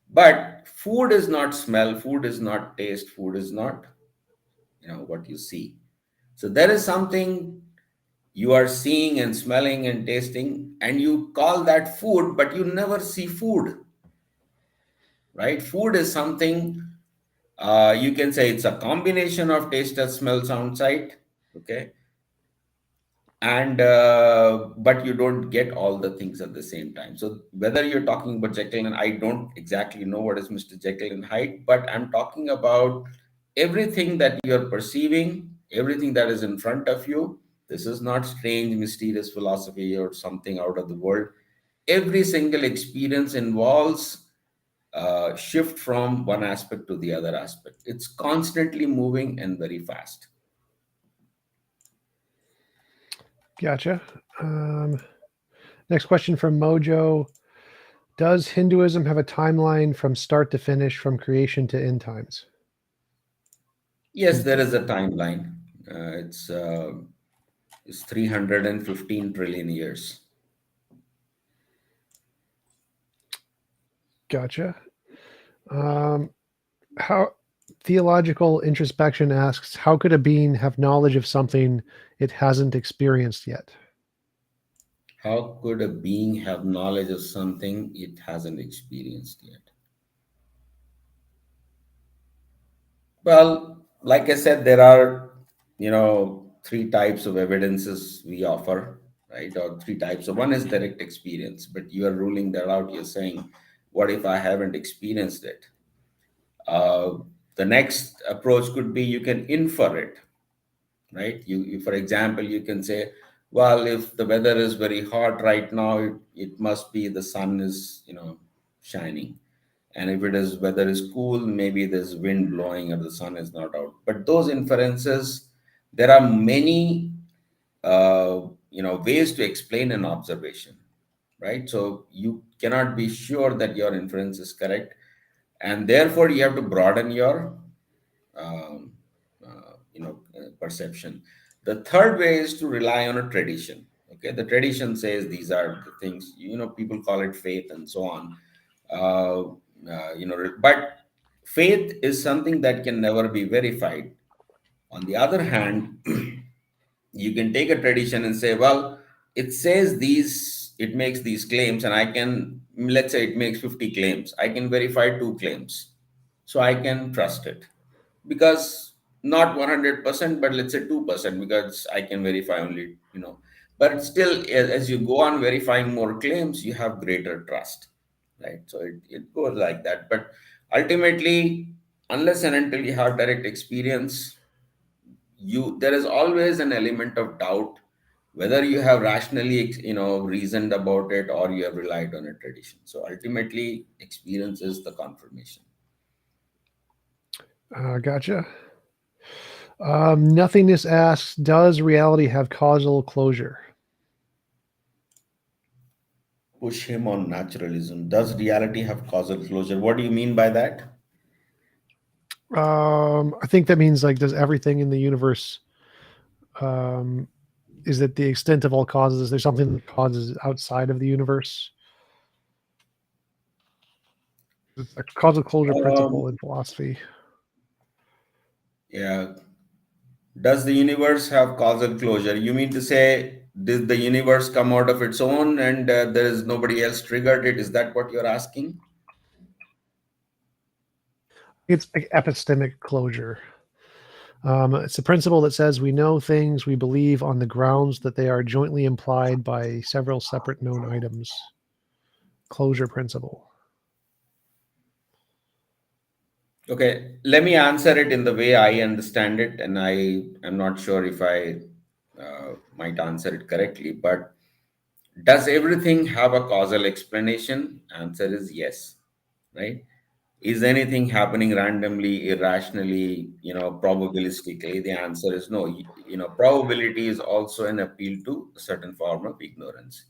But food is not smell, food is not taste, food is not, what you see. So there is something you are seeing and smelling and tasting, and you call that food, but you never see food, right? Food is something, you can say it's a combination of taste, touch, smell, sound, sight, okay? And but you don't get all the things at the same time. So whether you're talking about Jekyll, and I don't exactly know what is Mr. Jekyll and Hyde, but I'm talking about everything that you're perceiving, everything that is in front of you. This is not strange mysterious philosophy or something out of the world. Every single experience involves shift from one aspect to the other aspect. It's constantly moving and very fast. Gotcha. Um, Next question from Mojo. Does Hinduism have a timeline from start to finish, from creation to end times? Yes, there is a timeline. It's 315 trillion years. Gotcha. Um, how Theological introspection asks, how could a being have knowledge of something it hasn't experienced yet? How could a being have knowledge of something it hasn't experienced yet? Well, like I said, there are, three types of evidences we offer, right? Or three types. So one is direct experience, but you are ruling that out. You're saying, what if I haven't experienced it? Uh, the next approach could be you can infer it, right? For example, you can say, well, if the weather is very hot right now, it must be the sun is, shining. And if it is weather is cool, maybe there's wind blowing or the sun is not out. But those inferences, there are many, ways to explain an observation, right? So you cannot be sure that your inference is correct, and therefore you have to broaden your um, perception. The third way is to rely on a tradition. Okay, the tradition says these are the things. People call it faith and so on. But faith is something that can never be verified. On the other hand, you can take a tradition and say, well, it says these, it makes these claims, and I can, let's say it makes 50 claims. I can verify two claims, so I can trust it because not 100%, but let's say 2%, because I can verify only. But still, as you go on verifying more claims, you have greater trust, right? So it goes like that. But ultimately, unless and until you have direct experience, there is always an element of doubt whether you have rationally reasoned about it or you have relied on a tradition. So ultimately, experience is the confirmation. Gotcha. Nothingness asks, does reality have causal closure? Push him on naturalism. Does reality have causal closure? What do you mean by that? I think that means like, does everything in the universe, um, is that the extent of all causes? Is there something that causes outside of the universe? It's a causal closure Um, principle in philosophy. yeah. Does the universe have causal closure? You mean to say, did the universe come out of its own and there is nobody else triggered it? Is that what you're asking? It's like epistemic closure. It's a principle that says we know things we believe on the grounds that they are jointly implied by several separate known items. Closure principle. Okay, let me answer it in the way I understand it, and I am not sure if I might answer it correctly. But does everything have a causal explanation? Answer is yes, right? Is anything happening randomly, irrationally, probabilistically? The answer is no. Probability is also an appeal to a certain form of ignorance.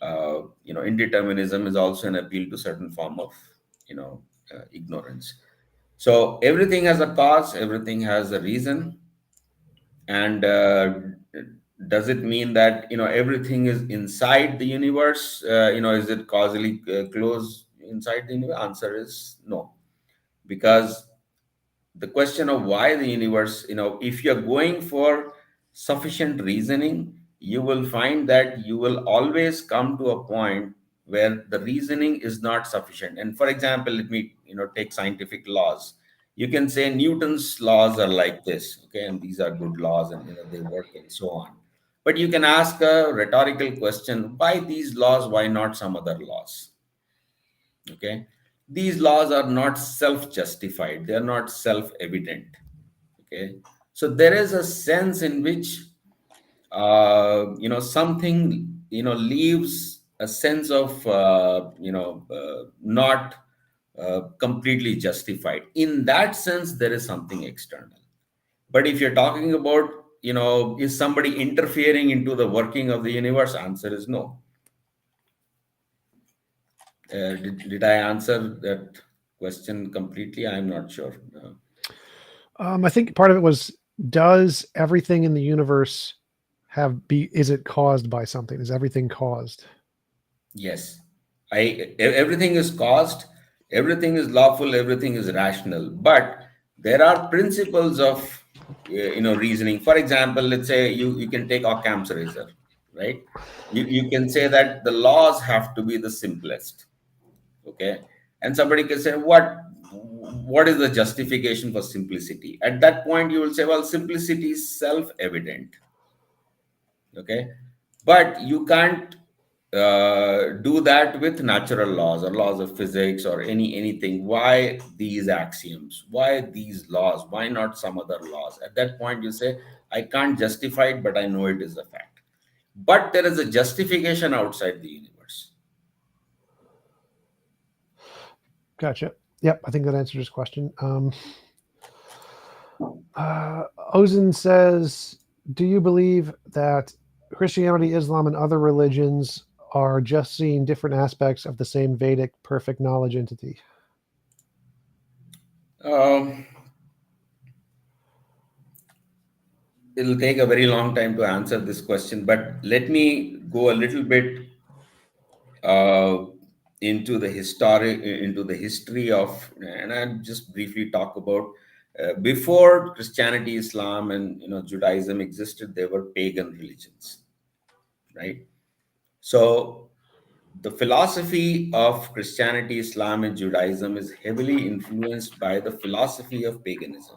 Indeterminism is also an appeal to certain form of, ignorance. So everything has a cause, everything has a reason, and does it mean that everything is inside the universe? Is it causally closed inside the universe? Answer is no, because the question of why the universe, if you're going for sufficient reasoning, you will find that you will always come to a point where the reasoning is not sufficient. And for example, let me take scientific laws. You can say Newton's laws are like this, okay, and these are good laws, and they work and so on. But you can ask a rhetorical question: why these laws, why not some other laws? Okay, these laws are not self justified, they are not self evident. Okay, so there is a sense in which something leaves a sense of not completely justified. In that sense, there is something external. But if you're talking about, is somebody interfering into the working of the universe? Answer is no. Did I answer that question completely? I'm not sure. I think part of it was, does everything in the universe is it caused by something? Is everything caused? Yes, everything is caused, everything is lawful, everything is rational. But there are principles of reasoning. For example, let's say you can take Occam's razor, right? You can say that the laws have to be the simplest. Okay, and somebody can say, what is the justification for simplicity? At that point, you will say, well, simplicity is self-evident. Okay, but you can't do that with natural laws or laws of physics or anything. Why these axioms, why these laws, why not some other laws? At that point you say, I can't justify it, but I know it is a fact. But there is a justification outside the universe. Gotcha. Yep, I think that answers his question. Ozen says, do you believe that Christianity, Islam, and other religions are just seeing different aspects of the same Vedic perfect knowledge entity? um, it'll take a very long time to answer this question, but let me go a little bit uh, into the history of, and I'll just briefly talk about, before Christianity, Islam, and Judaism existed, they were pagan religions, right? So the philosophy of Christianity, Islam, and Judaism is heavily influenced by the philosophy of paganism.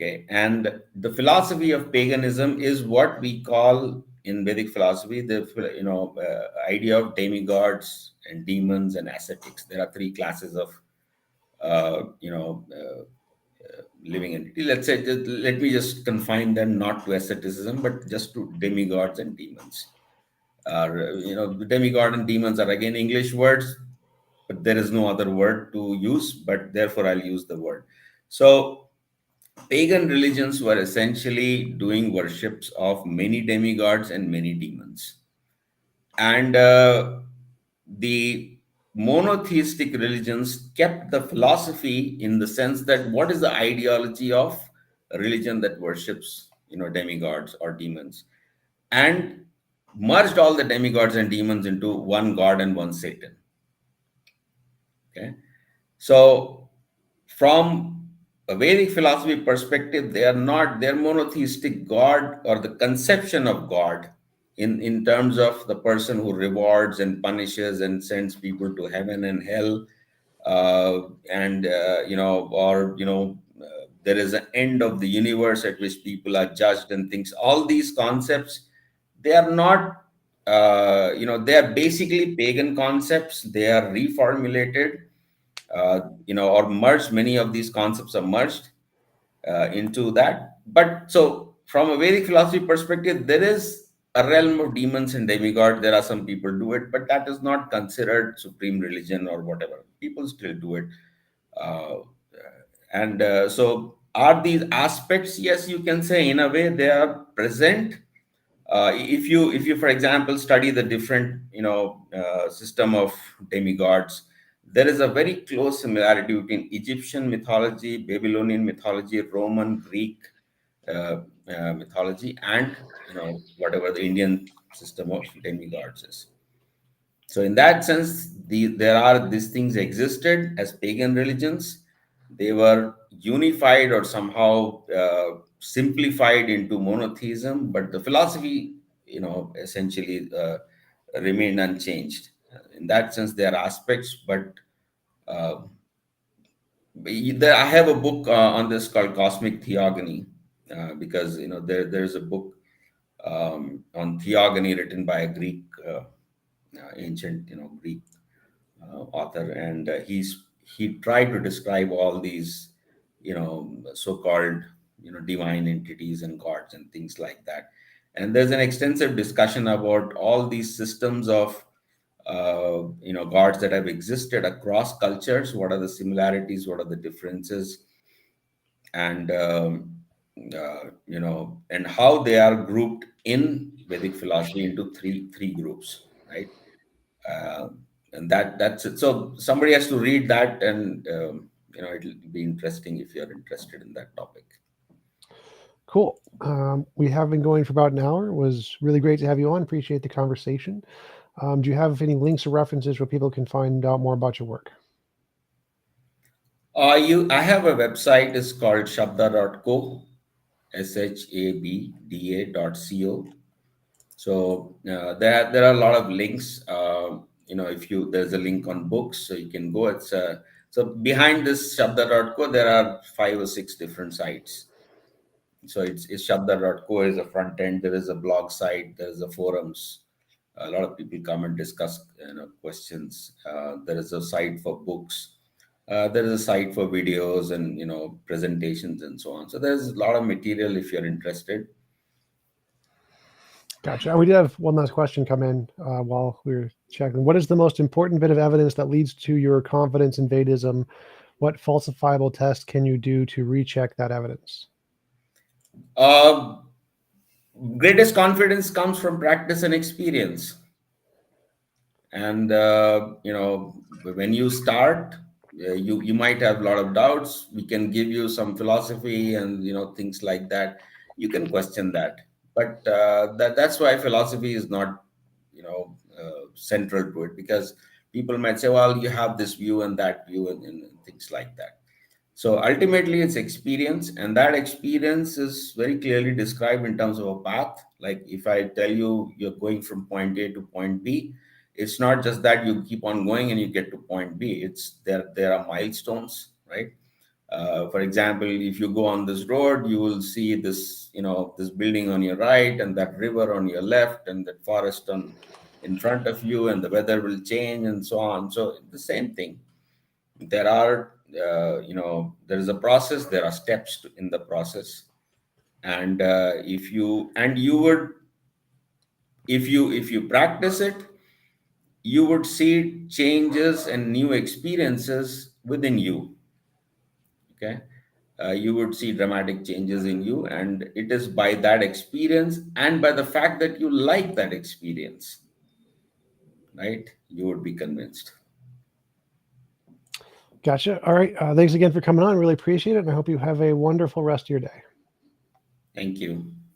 Okay, and the philosophy of paganism is what we call in Vedic philosophy the idea of demigods and demons and ascetics. There are three classes of living entity. Let's say, let me just confine them not to asceticism, but just to demigods and demons. Demigod and demons are again English words, but there is no other word to use. But therefore, I'll use the word. So pagan religions were essentially doing worships of many demigods and many demons. And the monotheistic religions kept the philosophy in the sense that what is the ideology of a religion that worships, demigods or demons, and merged all the demigods and demons into one god and one Satan. Okay. So, from a Vedic philosophy perspective, they are not their monotheistic God or the conception of God in terms of the person who rewards and punishes and sends people to heaven and hell, and there is an end of the universe at which people are judged and things. All these concepts, they are not. They are basically pagan concepts. They are reformulated, or merged. Many of these concepts are merged into that. But so, from a Vedic philosophy perspective, there is a realm of demons and demigods. There are some people do it, but that is not considered supreme religion or whatever. People still do it. Uh, and so, are these aspects? Yes, you can say in a way they are present. If you for example study the different system of demigods, there is a very close similarity between Egyptian mythology, Babylonian mythology, Roman, Greek mythology, and whatever the Indian system of demigods is. So, in that sense, there are these things existed as pagan religions. They were unified or somehow simplified into monotheism, but the philosophy, essentially remained unchanged. In that sense, there are aspects, but uh, I have a book on this called Cosmic Theogony, because there's a book on theogony written by a Greek ancient Greek author, and he tried to describe all these so-called divine entities and gods and things like that. And there's an extensive discussion about all these systems of gods that have existed across cultures. What are the similarities? What are the differences? And and how they are grouped in Vedic philosophy into three groups, right? uh, and that's it. So somebody has to read that, and it'll be interesting if you're interested in that topic. Cool. We have been going for about an hour. It was really great to have you on. Appreciate the conversation. Do you have any links or references where people can find out more about your work? I have a website. It's called shabda.co, shabda.co. So there are a lot of links. If you there's a link on books, so you can go. It's so behind this shabda.co, there are 5 or 6 different sites. So it's shabda.co is a front end. There is a blog site. There is a forums. A lot of people come and discuss questions. There is a site for books. There is a site for videos and presentations and so on. So there's a lot of material if you're interested. Gotcha. And we did have one last question come in while we were checking. What is the most important bit of evidence that leads to your confidence in Vedism? What falsifiable test can you do to recheck that evidence? Uh, Greatest confidence comes from practice and experience. And when you start, you might have a lot of doubts. We can give you some philosophy and things like that. You can question that, but that's why philosophy is not central to it, because people might say, well, you have this view and that view, and things like that. So ultimately, it's experience, and that experience is very clearly described in terms of a path. Like if I tell you you're going from point A to point B, it's not just that you keep on going and you get to point B. It's there are milestones, right? For example, if you go on this road, you will see this, this building on your right and that river on your left and that forest on in front of you, and the weather will change and so on. So the same thing. There are, there is a process. There are steps in the process, and if you and you would, if you practice it, you would see changes and new experiences within you. Okay, you would see dramatic changes in you, and it is by that experience and by the fact that you like that experience, right? You would be convinced. Gotcha. All right. Thanks again for coming on. Really appreciate it. And I hope you have a wonderful rest of your day. Thank you.